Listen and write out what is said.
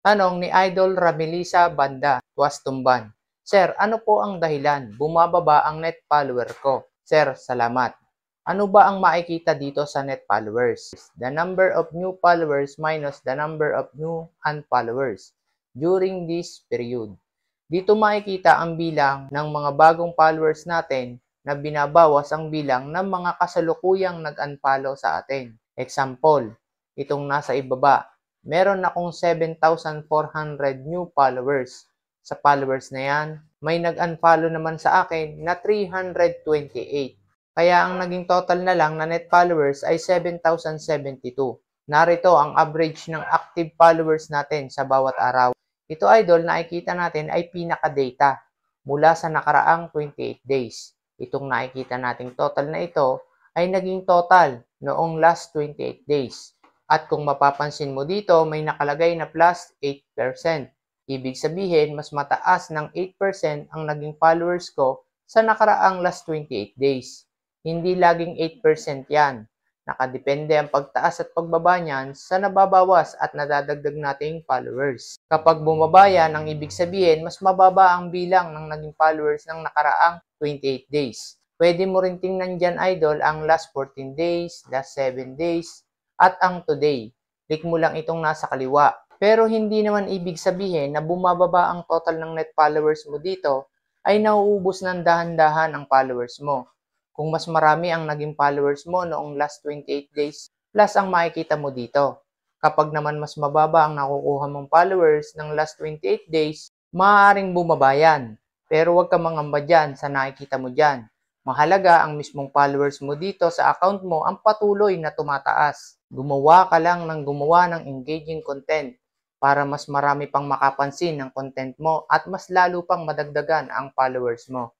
Tanong ni Idol Ramelisa Banda, Tuastumban. Sir, ano po ang dahilan? Bumababa ang net follower ko. Sir, salamat. Ano ba ang makikita dito sa net followers? The number of new followers minus the number of new unfollowers during this period. Dito makikita ang bilang ng mga bagong followers natin na binabawas ang bilang ng mga kasalukuyang nag-unfollow sa atin. Example, itong nasa ibaba, meron akong 7,400 new followers. Sa followers na yan, may nag-unfollow naman sa akin na 328. Kaya ang naging total na lang na net followers ay 7,072. Narito ang average ng active followers natin sa bawat araw. Ito idol, nakikita natin ay pinaka-data mula sa nakaraang 28 days. Itong nakikita nating total na ito ay naging total noong last 28 days. At kung mapapansin mo dito, may nakalagay na plus 8%. Ibig sabihin, mas mataas ng 8% ang naging followers ko sa nakaraang last 28 days. Hindi laging 8% yan. Nakadepende ang pagtaas at pagbaba niyan sa nababawas at nadadagdag nating followers. Kapag bumaba yan, ang ibig sabihin, mas mababa ang bilang ng naging followers ng nakaraang 28 days. Pwede mo rin tingnan dyan, idol, ang last 14 days, last 7 days, at ang today. Click mo lang itong nasa kaliwa. Pero hindi naman ibig sabihin na bumababa ang total ng net followers mo dito ay nauubos ng dahan-dahan ang followers mo. Kung mas marami ang naging followers mo noong last 28 days, plus ang makikita mo dito. Kapag naman mas mababa ang nakukuha mong followers ng last 28 days, maaaring bumaba yan. Pero huwag ka mangamba dyan sa nakikita mo dyan. Mahalaga ang mismong followers mo dito sa account mo ang patuloy na tumataas. Gumawa ka lang ng gumawa ng engaging content para mas marami pang makapansin ng content mo at mas lalo pang madagdagan ang followers mo.